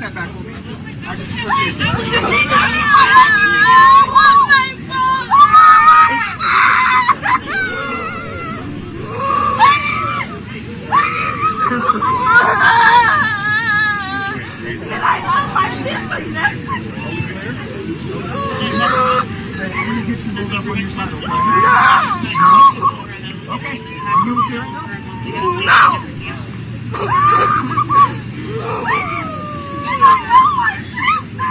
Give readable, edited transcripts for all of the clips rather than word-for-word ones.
that back to me. I just appreciate it. Can I hold my sister next? I'm going to get you moved up on your side, okay? No! Okay. You okay right now? No! Can I hold my sister?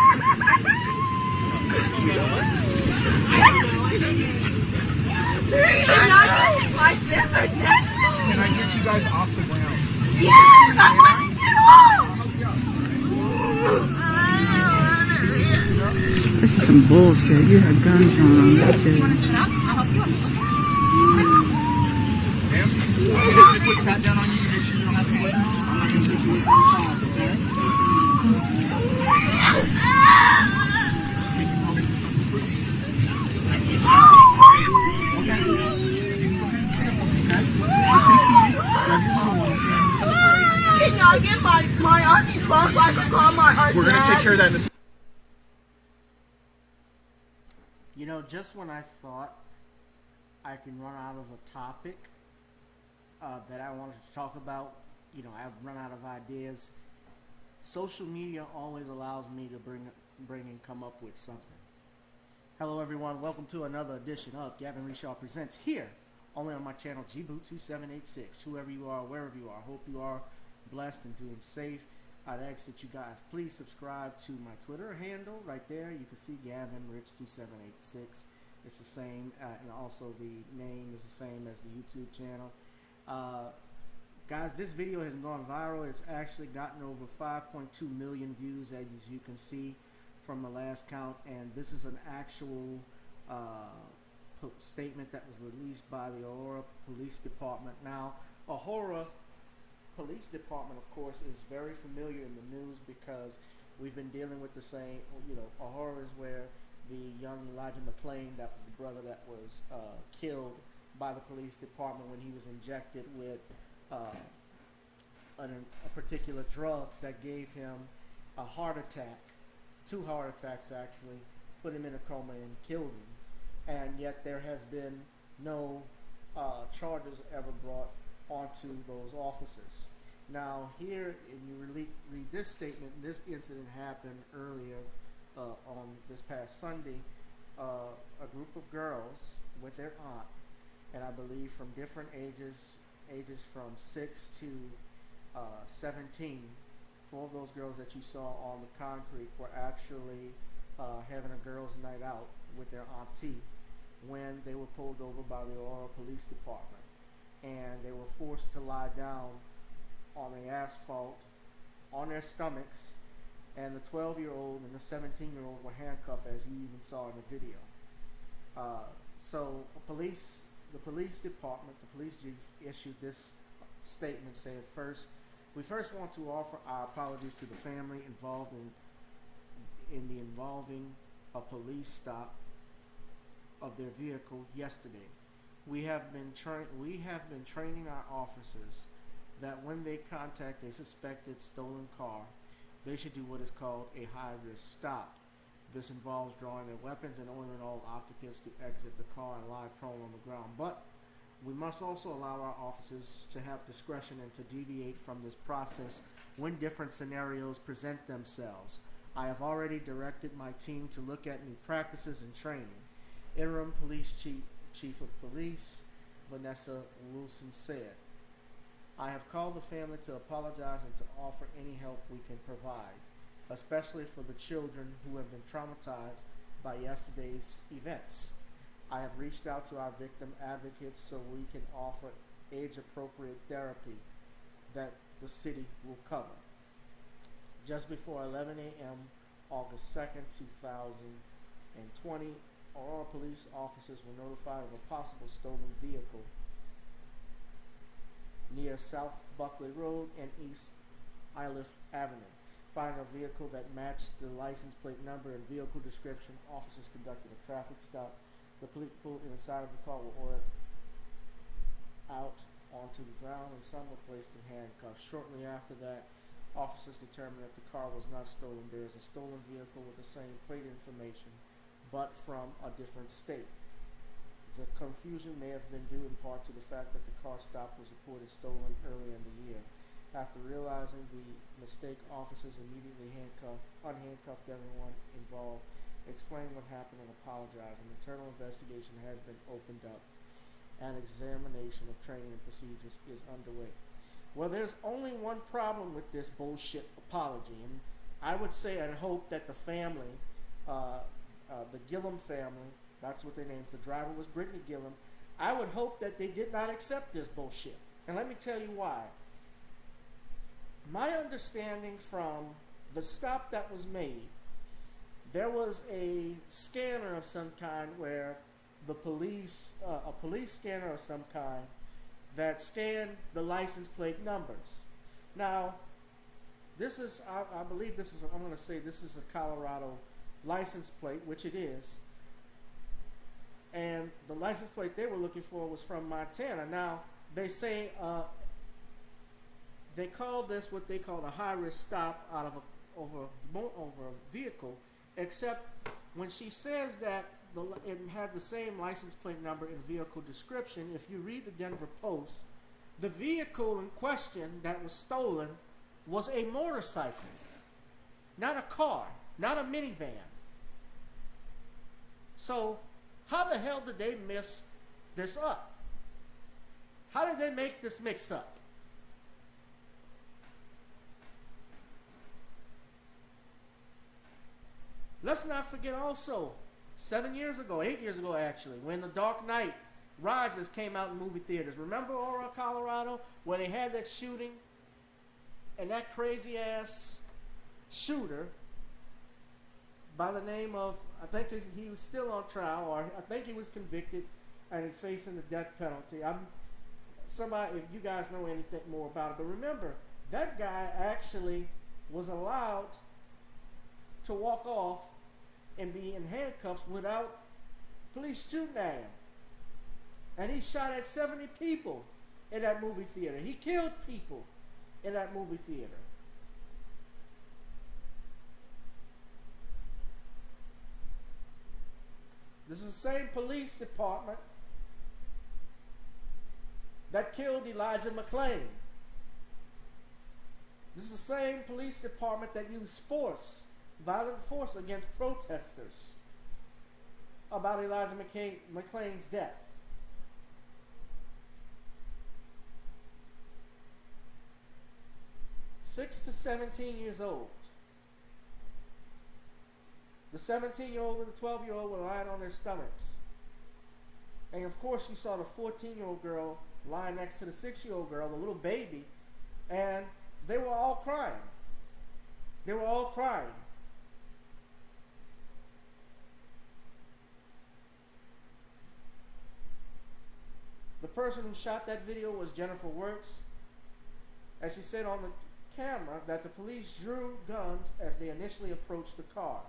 Can I hold my sister next? Can I get you guys off the ground? Yes! I want to get off! This is some bullshit. You have guns on that kid. You want to shut up? I'll help you. Ma'am, I'm going to put that down on you to make sure you don't have to wait. I'm not going to take you away from your child, okay? Okay. You can go ahead and sit up, okay? Just take it easy. Grab your little one, okay? Can y'all get my auntie's phone so I can call my aunt? We're going to take care of that in a second. You know, just when I thought I can run out of a topic that I wanted to talk about, you know, I've run out of ideas. Social media always allows me to bring and come up with something. Hello, everyone. Welcome to another edition of Gavin Richard Presents here, only on my channel GBoot2786. Whoever you are, wherever you are, hope you are blessed and doing safe. I'd ask that you guys please subscribe to my Twitter handle right there. You can see GavinRich2786. It's the same, and also the name is the same as the YouTube channel. Guys, this video has gone viral. It's actually gotten over 5.2 million views, as you can see from the last count. And this is an actual statement that was released by the Aurora Police Department. Now, Aurora Police Department, of course, is very familiar in the news because we've been dealing with the same, you know, Aurora is where the young Elijah McClain, that was the brother that was killed by the police department when he was injected with a particular drug that gave him a heart attack, 2 heart attacks actually, put him in a coma and killed him. And yet there has been no charges ever brought onto those officers. Now here, if you read this statement, this incident happened earlier on this past Sunday. A group of girls with their aunt, and I believe from different ages from 6 to 17, 4 of those girls that you saw on the concrete were actually having a girls' night out with their auntie when they were pulled over by the Aurora Police Department. And they were forced to lie down on the asphalt on their stomachs, and the 12-year-old and the 17-year-old were handcuffed, as you even saw in the video. So the police department, the police chief, issued this statement saying, we first want to offer our apologies to the family involved in the involving a police stop of their vehicle yesterday. We have been training our officers that when they contact a suspected stolen car, they should do what is called a high-risk stop. This involves drawing their weapons and ordering all occupants to exit the car and lie prone on the ground. But we must also allow our officers to have discretion and to deviate from this process when different scenarios present themselves. I have already directed my team to look at new practices and training. Interim Police Chief of Police Vanessa Wilson said, I have called the family to apologize and to offer any help we can provide, especially for the children who have been traumatized by yesterday's events. I have reached out to our victim advocates so we can offer age-appropriate therapy that the city will cover. Just before 11 a.m. August 2nd, 2020, Aurora police officers were notified of a possible stolen vehicle near South Buckley Road and East Iliff Avenue. Finding a vehicle that matched the license plate number and vehicle description, officers conducted a traffic stop. The people inside of the car were ordered out onto the ground, and some were placed in handcuffs. Shortly after that, officers determined that the car was not stolen. There is a stolen vehicle with the same plate information, but from a different state. The confusion may have been due in part to the fact that the car stop was reported stolen earlier in the year. After realizing the mistake, officers immediately unhandcuffed everyone involved, explained what happened, and apologized. An internal investigation has been opened up. An examination of training and procedures is underway. Well, there's only one problem with this bullshit apology, and I would say and hope that the family, the Gillum family, that's what they named. The driver was Brittany Gillum. I would hope that they did not accept this bullshit. And let me tell you why. My understanding from the stop that was made, there was a scanner of some kind where the police, a police scanner of some kind, that scanned the license plate numbers. Now, this is, I believe this is, I'm going to say this is a Colorado license plate, which it is. And the license plate they were looking for was from Montana. Now, they say they call this what they call a high-risk stop out of over a vehicle, except when she says that it had the same license plate number and vehicle description, if you read the Denver Post, the vehicle in question that was stolen was a motorcycle, not a car, not a minivan. So, how the hell did they mess this up? How did they make this mix up? Let's not forget also, 7 years ago, 8 years ago actually, when The Dark Knight Rises came out in movie theaters. Remember Aurora, Colorado, where they had that shooting? And that crazy ass shooter by the name of, I think he was still on trial, or I think he was convicted and he's facing the death penalty. Somebody, if you guys know anything more about it, but remember, that guy actually was allowed to walk off and be in handcuffs without police shooting at him. And he shot at 70 people in that movie theater. He killed people in that movie theater. This is the same police department that killed Elijah McClain. This is the same police department that used force, violent force against protesters about Elijah McClain's death. 6 to 17 years old. The 17-year-old and the 12-year-old were lying on their stomachs. And of course you saw the 14-year-old girl lying next to the 6-year-old girl, the little baby, and they were all crying. They were all crying. The person who shot that video was Jennifer Works, and she said on the camera that the police drew guns as they initially approached the car.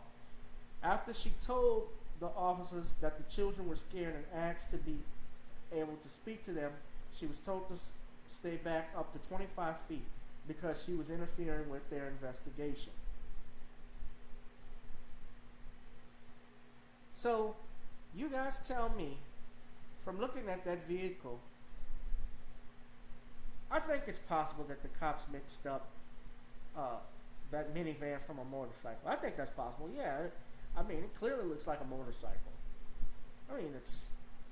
After she told the officers that the children were scared and asked to be able to speak to them, she was told to stay back up to 25 feet because she was interfering with their investigation. So, you guys tell me, from looking at that vehicle, I think it's possible that the cops mixed up that minivan from a motorcycle. I think that's possible, yeah. I mean, it clearly looks like a motorcycle. I mean, it's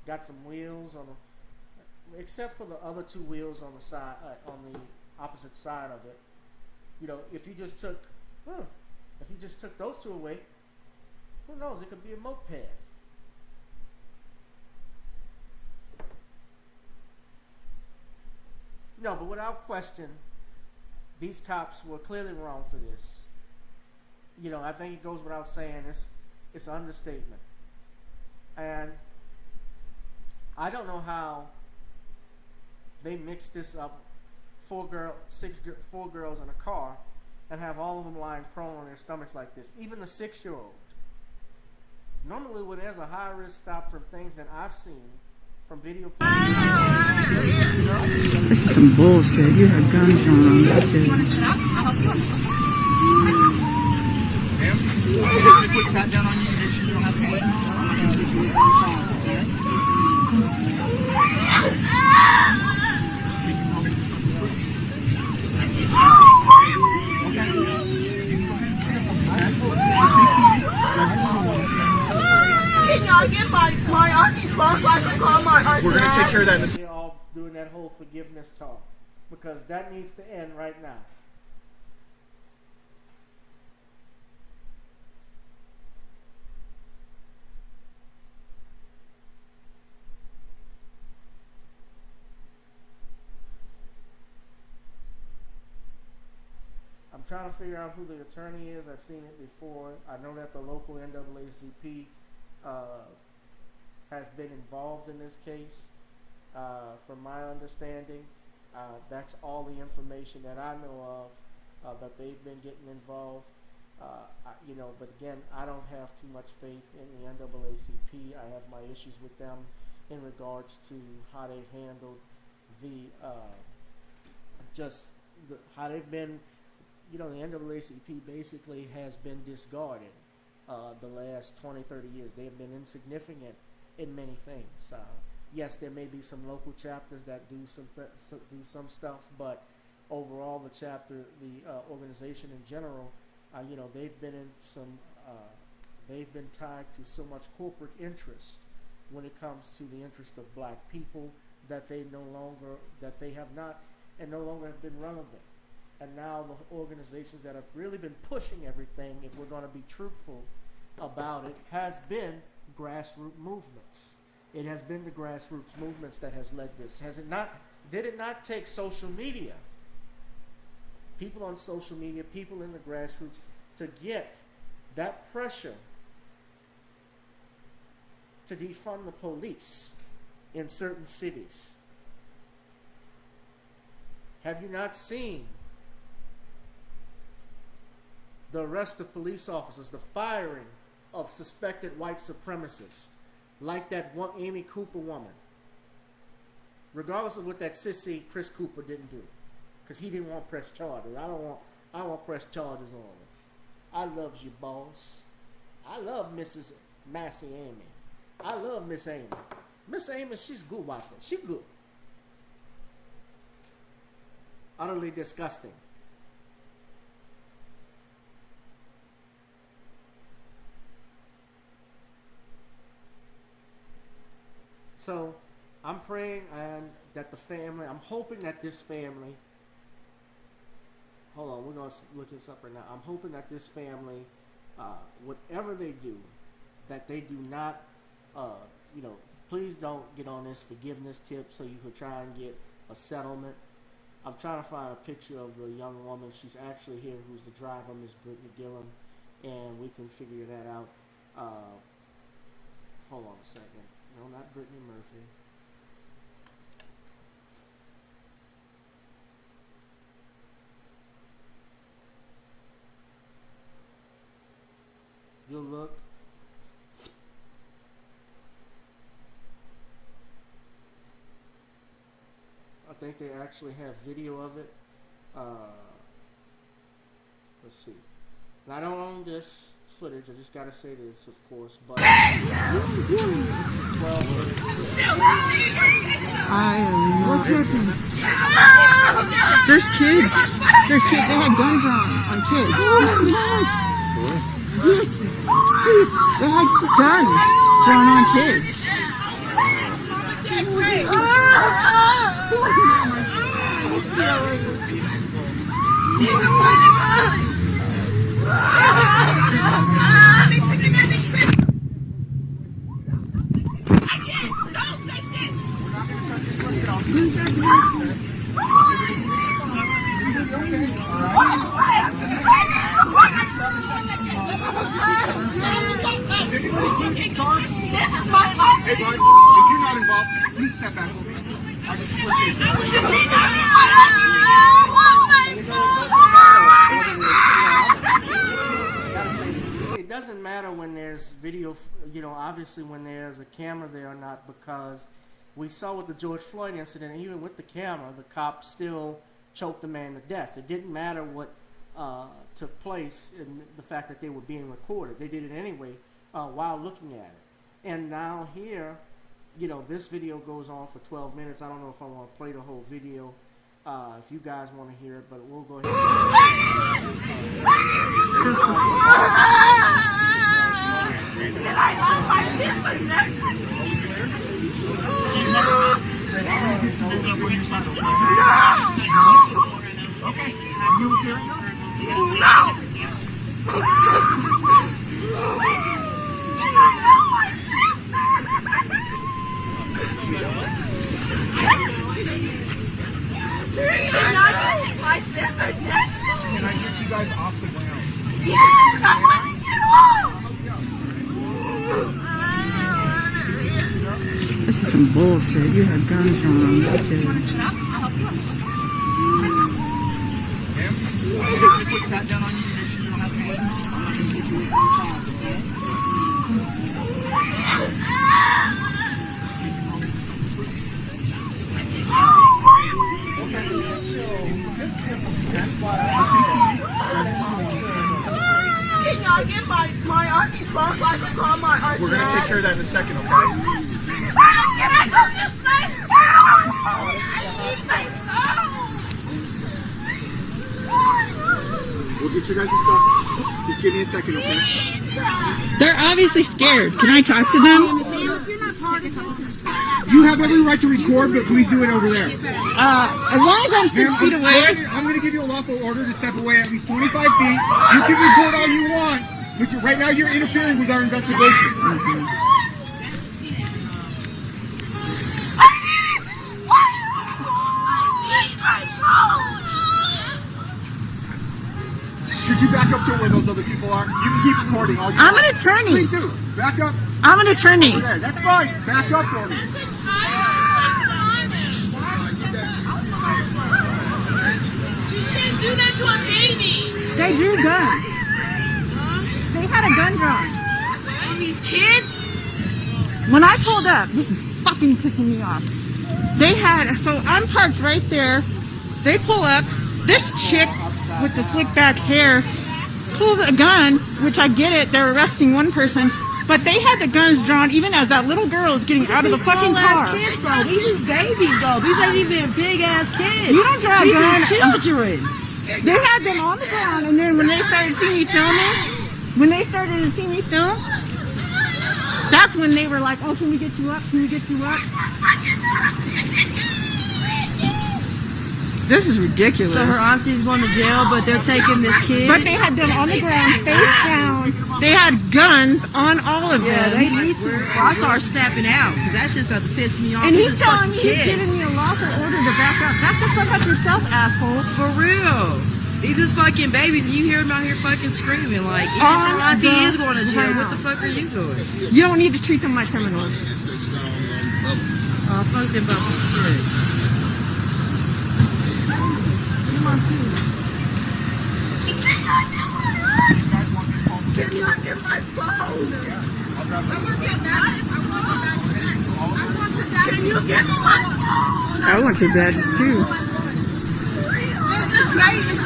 got some wheels on the, except for the other two wheels on the side, on the opposite side of it. You know, if you just took those two away, who knows? It could be a moped. No, but without question, these cops were clearly wrong for this. You know, I think it goes without saying, it's an understatement. And I don't know how they mixed this up, four girls in a car, and have all of them lying prone on their stomachs like this. Even the 6-year-old. Normally when there's a high-risk stop from things that I've seen, from video footage. This is some bullshit. You have guns drawn on that shit. If they put that down on you, make sure you don't have to wait. I'm not going to issue a child, okay? Can y'all get my auntie's phone so I can call my aunt? We're going to take care of that in the They're all doing that whole forgiveness talk because that needs to end right now. I'm trying to figure out who the attorney is. I've seen it before. I know that the local NAACP has been involved in this case. From my understanding, that's all the information that I know of, that they've been getting involved. But again, I don't have too much faith in the NAACP. I have my issues with them in regards to how they've handled how they've been. The NAACP basically has been discarded the last 20, 30 years. They have been insignificant in many things. Yes, there may be some local chapters that do some stuff, but overall, the organization in general, they've been tied to so much corporate interest when it comes to the interest of black people that they no longer have been relevant. And now the organizations that have really been pushing everything, if we're going to be truthful about it, has been grassroots movements. It has been the grassroots movements that has led this. Did it not take social media, people on social media, people in the grassroots, to get that pressure to defund the police in certain cities? Have you not seen the arrest of police officers, the firing of suspected white supremacists, like that one Amy Cooper woman, regardless of what that sissy Chris Cooper didn't do, because he didn't want press charges. I want press charges on him. I loves you, boss. I love Mrs. Massey Amy. I love Miss Amy. Miss Amy, she's good, wife. She good. Utterly disgusting. So I'm praying that the family, I'm hoping that this family, hold on, we're going to look this up right now. I'm hoping that this family, whatever they do, that they do not, please don't get on this forgiveness tip so you could try and get a settlement. I'm trying to find a picture of the young woman. She's actually here, who's the driver, Miss Brittany Gillum, and we can figure that out. Hold on a second. No, not Brittany Murphy. You'll look. I think they actually have video of it. Let's see. And I don't own this footage. I just gotta say this, of course, but I am not. There's kids. There's kids. They had guns on kids. They had guns drawn on kids. Hey, bud, if you're not involved, please step back. I just appreciate it. It doesn't matter when there's video, obviously when there's a camera there or not, because we saw with the George Floyd incident, even with the camera, the cops still choked the man to death. It didn't matter what took place in the fact that they were being recorded. They did it anyway while looking at it. And now here, you know, this video goes on for 12 minutes. I don't know if I want to play the whole video if you guys want to hear it, but we'll go ahead Can I have my sister next to me? Okay. Have you hearing them? No! Can I have my sister? Can I have my sister next to me? Can I get you guys off the ground? Yes, I want to get off! This is some bullshit. You had guns drawn. Okay. Put that down on you. Make sure you don't have to wait. I'm not going to get you a child, okay? Okay, the 6-year-old, this is that's why I said, the 6-year-old. Can y'all get my auntie's phone so I can call my auntie? We're going to take care of that in a second, okay? Can I go get my We'll get you guys your stuff. Just give me a second, okay? They're obviously scared. Can I talk to them? You have every right to record, but please do it over there. As long as I'm 6 feet away. I'm going to give you a lawful order to step away at least 25 feet. You can record all you want, but right now you're interfering with our investigation. Could you back up to where those other people are? You can keep recording all you want. I'm an attorney. Please do. Back up. I'm an attorney. Over there. That's fine. Back up for me. You shouldn't do that to a baby. They drew guns. They had a gun drawn. And these kids? When I pulled up, this is fucking pissing me off. They had, so I'm parked right there. They pull up. This chick with the slick back hair pulls a gun, which I get it. They're arresting one person. But they had the guns drawn even as that little girl is getting out of the fucking car. Kids, though. These is babies, though. These ain't even big ass kids. You don't draw a These gun. is children. They had them on the ground, and then when they started seeing me filming, that's when they were like, "Oh, can we get you up? Can we get you up?" This is ridiculous. So her auntie's going to jail, but they're taking this kid. But they had them on the ground, face down. They had guns on all of Yeah, them. they need to. I start snapping out because that shit's about to piss me off. And This he's is telling me fucking he's kids. giving me a lawful order to back up. Back the fuck up yourself, asshole. For real. These is fucking babies, and you hear them out here fucking screaming like, even if On her auntie the is going to jail, what the ground. fuck are you doing? You don't need to treat them like criminals. Oh, fuck them bubbles, shit. Can you get my phone? Can you get my phone? I want your badges too. It's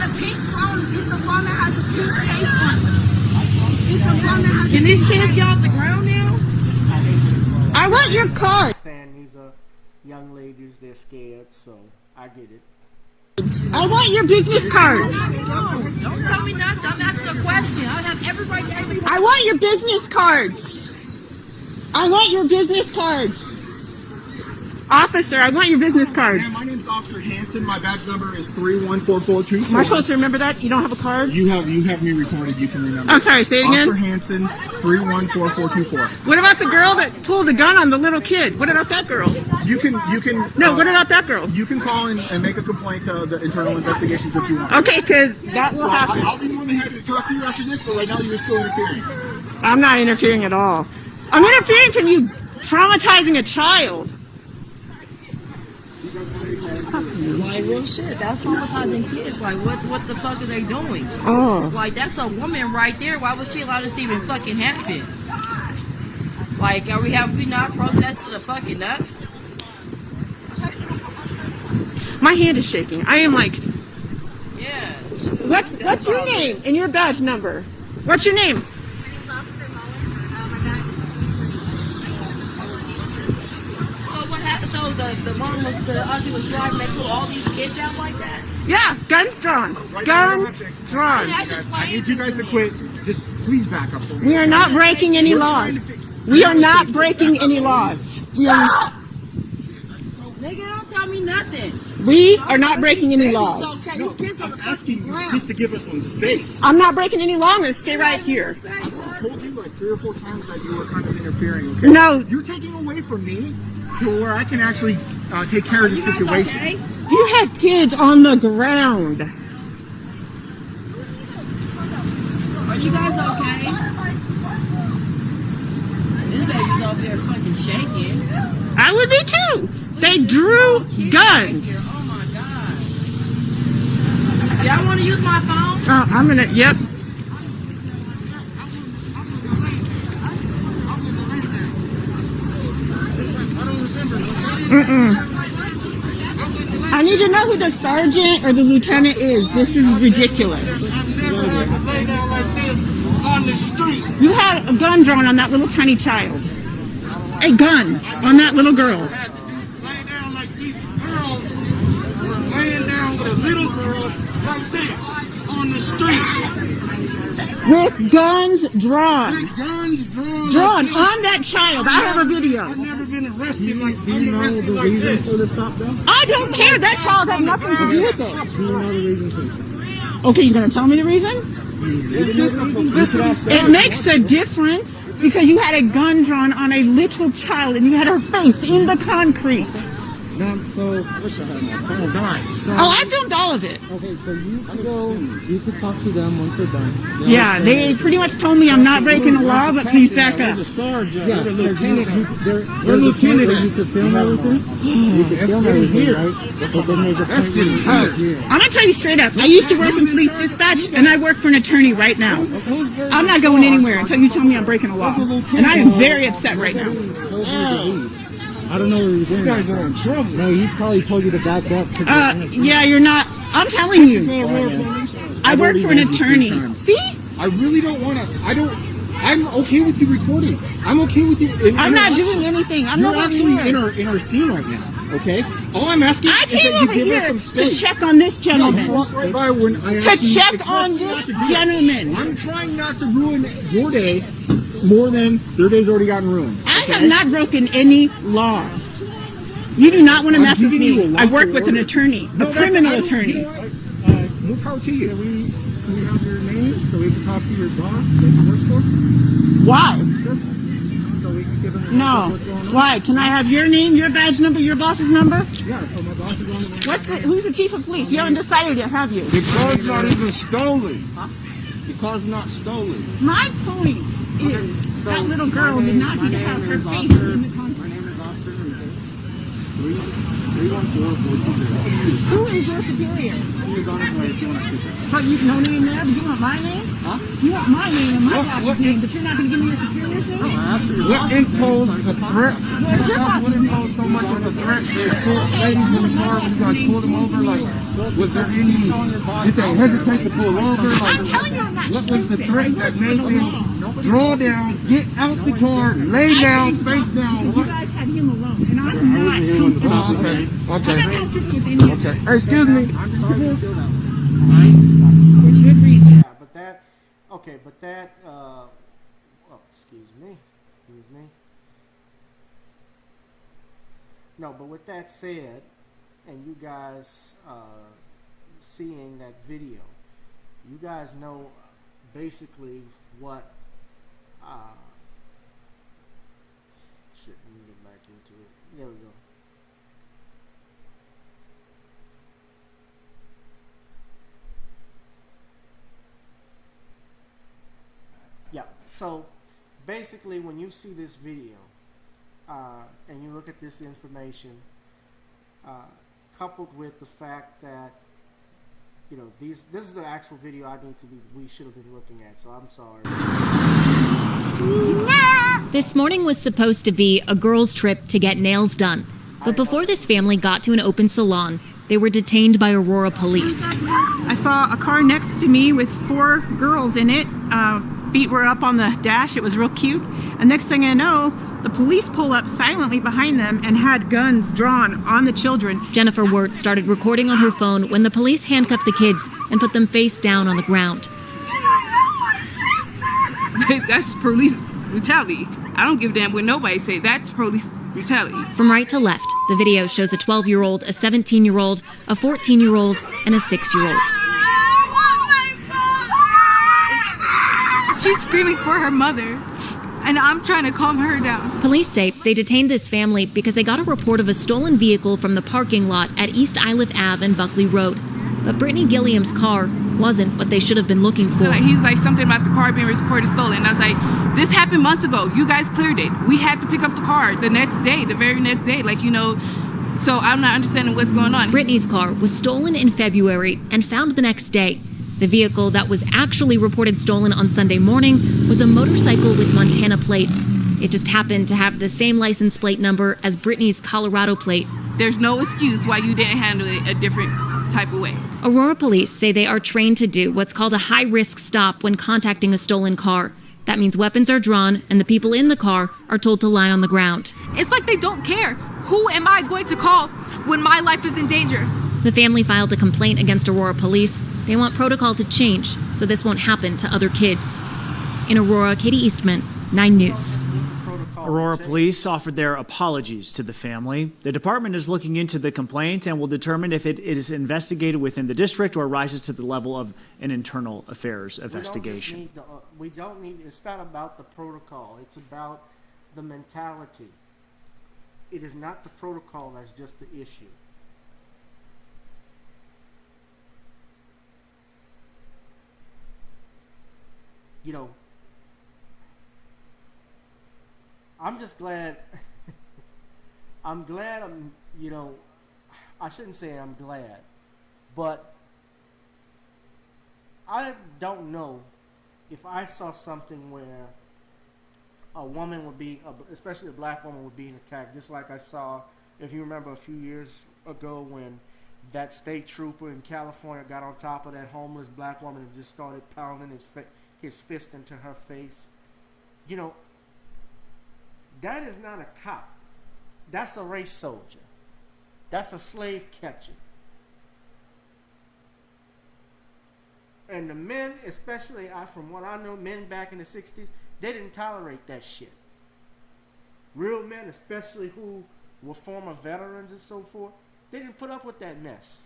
a pink phone. It's a phone that has a pink case on it. It's a phone that has Can these kids get off the ground now? I want your card. Understand these are young ladies, they're scared, so I get it. I want your business cards. Don't tell me nothing. I'm asking a question. I have every right to ask you. I want your business cards. I want your business cards. Officer, I want your business card. My name's Officer Hanson. My badge number is 314424. Am I supposed to remember that? You don't have a card? You have me recorded. You can remember. I'm sorry, say it Officer again. Hanson, 314424. What about the girl that pulled the gun on the little kid? What about that girl? You can. No, what about that girl? You can call and make a complaint to the internal investigations if you want. Okay, because that will happen. I'll be more than happy to talk to you after this, but right now you're still interfering. I'm not interfering at all. I'm interfering from you traumatizing a child. Like, real shit. That's traumatizing kids. Like, what the fuck are they doing? Oh. Like, that's a woman right there. Why would she allow this to even fucking happen? Like, have we not processed it fucking enough? My hand is shaking. I am like, Yeah. What's your name and your badge number? What's your name? So what happened? So the mom was the auntie was driving. They pulled all these kids out like that. Yeah, guns drawn. Guns drawn. That's just I need you guys to quit. Just please back up for me. We are not breaking any laws. We are not breaking any laws. Nigga, don't tell me nothing. We are not breaking any laws. Okay, these kids on the I'm asking fucking you ground. just to give us some space. I'm not breaking any law. I'm going to stay right here. I told you like 3 or 4 times that you were kind of interfering. Okay? No. You're taking away from me to where I can actually take care of the situation. Okay? You have kids on the ground. Are you guys okay? This baby's over there fucking shaking. I would be too. They drew guns. Oh my god. Y'all want to use my phone? I'm going to, yep. I need to know who the sergeant or the lieutenant is. This is ridiculous. Lay down like this on the street. You had a gun drawn on that little tiny child. A gun on that little girl. Had to lay down like these girls were laying down with a little girl like this on the street. With guns drawn. With guns drawn. Drawn like this. on that child. I have a video. I've never been arrested like I'm arrested like this. I don't care. That child had nothing to do with it. Do you know the reason, please? Okay, you're going to tell me the reason? It makes a difference because you had a gun drawn on a little child and you had her face in the concrete. So, listen, my phone died. So, Oh, I filmed all of it. Okay, so you could talk to them once they're done. Yeah, they pretty much told me I'm not breaking the law, but please back We're up. the sergeant. Yeah, We're the lieutenant. there's We're a lieutenant. point where you could film everything. You could That's film getting everything, here. right? But then there's a That's point where getting you hot. here. I'm gonna tell you straight up. I used to work in police dispatch, and I work for an attorney right now. I'm not going anywhere until you tell me I'm breaking the law, and I am very upset right now. I don't know where you're going. You guys are in trouble. No, he probably told you to back up. Yeah, you're not. I'm telling you, I work for an attorney. See? I really don't want to. I'm okay with you recording. I'm okay with you. I'm not doing anything. I'm You're not actually here. in our scene right now. Okay. All I'm asking I is that came you over give us here some to space. check on this No, you gentleman. walked right by when I To asked you check expressly on not this to do it. gentleman. I'm trying not to ruin your day more than their day's already gotten ruined. I okay? have not broken any laws. You do not want to I'm mess with giving you a me. I work lawful with an order. attorney, No, a that's- criminal I don't- attorney. You know what? More power to you. Can we have your name so we can talk to your boss that you work for? Why? Just so we can give him a No. heads up what's going on? Why? Can I have your name, your badge number, your boss's number? Yeah, so my boss is on the way. Who's the chief of police? You haven't decided yet, have you? The car's not even stolen. The car's not stolen. My point is that little girl did not need to have her face in the concrete. My name is Oscar. 314-420. Who is your superior? He's on his way if you want to speak to him. But you no name there, but you want my name? Huh? You want my name and my What- boss's name, but you're not going to give me your superior's name? What imposed a threat? Where's your boss? What imposed so much of a threat? They pulled ladies in the car when you guys pulled them over. Like, was there any? Did they hesitate to pull over? Like, I'm telling you I'm not what was the stupid. threat that made them draw down, get out the car, lay down, face down? You What? guys had him alone, and I'm not Oh, okay, I'm not okay, comfortable with any of okay. Hey, excuse me. I'm sorry to steal that. For good reason. Yeah, but that, oh, excuse me. No, but with that said, and you guys seeing that video, you guys know basically what, shit, let me get back into it. There we go. Yeah, so basically when you see this video and you look at this information, coupled with the fact that, you know, this is the actual video we should have been looking at, so I'm sorry. This morning was supposed to be a girls' trip to get nails done. But before this family got to an open salon, they were detained by Aurora police. I saw a car next to me with 4 girls in it. Feet were up on the dash. It was real cute. And next thing I know, the police pull up silently behind them and had guns drawn on the children. Jennifer Wirt started recording on her phone when the police handcuffed the kids and put them face down on the ground. That's police brutality. I don't give a damn what nobody say. That's police brutality. From right to left, the video shows a 12-year-old, a 17-year-old, a 14-year-old, and a 6-year-old. She's screaming for her mother, and I'm trying to calm her down. Police say they detained this family because they got a report of a stolen vehicle from the parking lot at East Iliff Ave and Buckley Road. But Brittany Gilliam's car wasn't what they should have been looking for. He's like, something about the car being reported stolen. I was like, this happened months ago. You guys cleared it. We had to pick up the car the next day, the very next day. So I'm not understanding what's going on. Brittany's car was stolen in February and found the next day. The vehicle that was actually reported stolen on Sunday morning was a motorcycle with Montana plates. It just happened to have the same license plate number as Brittany's Colorado plate. There's no excuse why you didn't handle it a different type of way. Aurora police say they are trained to do what's called a high-risk stop when contacting a stolen car. That means weapons are drawn and the people in the car are told to lie on the ground. It's like they don't care. Who am I going to call when my life is in danger? The family filed a complaint against Aurora police. They want protocol to change so this won't happen to other kids. In Aurora, Katie Eastman, 9 News. Aurora police offered their apologies to the family. The department is looking into the complaint and will determine if it is investigated within the district or rises to the level of an internal affairs investigation. We don't need, it's not about the protocol. It's about the mentality. It is not the protocol that's just the issue. I'm just glad. I'm glad I shouldn't say I'm glad, but I don't know if I saw something where a woman would be, especially a black woman, would be attacked, just like I saw, if you remember a few years ago when that state trooper in California got on top of that homeless black woman and just started pounding his fist into her face. That is not a cop. That's a race soldier. That's a slave catcher. And the men, especially from what I know, men back in the 60s, they didn't tolerate that shit. Real men, especially who were former veterans and so forth, they didn't put up with that mess.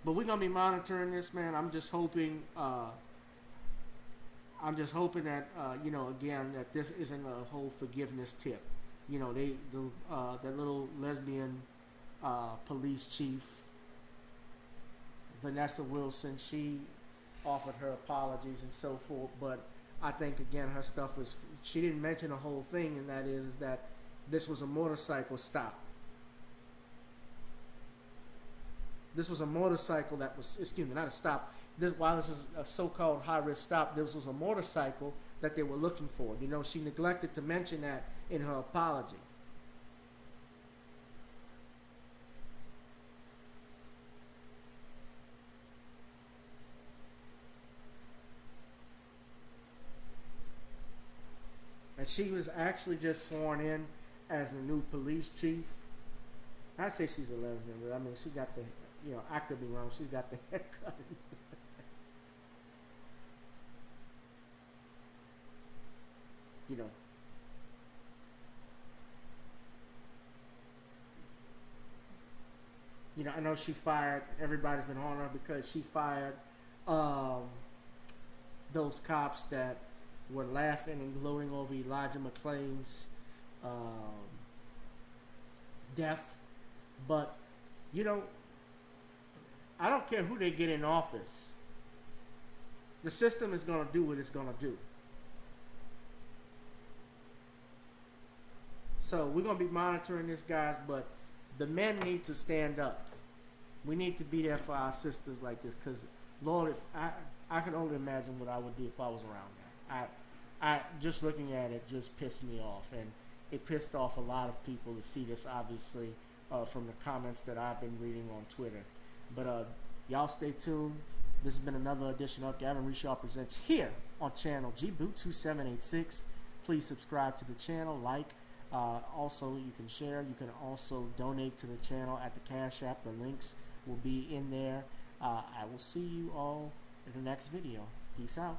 But we're gonna be monitoring this, man. I'm just hoping that again, that this isn't a whole forgiveness tip. That little lesbian police chief, Vanessa Wilson, she offered her apologies and so forth, but I think again her stuff was, she didn't mention the whole thing, and that is that this was a motorcycle stop. This was a motorcycle that was, not a stop. While this is a so-called high-risk stop, this was a motorcycle that they were looking for. She neglected to mention that in her apology. And she was actually just sworn in as the new police chief. I say she's a lesbian, but I mean, she got the, I could be wrong, she's got the haircut. I know she fired, everybody's been on her because she fired those cops that were laughing and gloating over Elijah McClain's death. But, I don't care who they get in office. The system is going to do what it's going to do. So we're going to be monitoring this, guys, but the men need to stand up. We need to be there for our sisters like this, because, Lord, if I can only imagine what I would do if I was around there. I just looking at it just pissed me off. And it pissed off a lot of people to see this, obviously, from the comments that I've been reading on Twitter. But y'all stay tuned. This has been another edition of Gavin Richard Presents here on channel GBoot2786. Please subscribe to the channel, like. Also, you can share. You can also donate to the channel at the Cash App. The links will be in there. I will see you all in the next video. Peace out.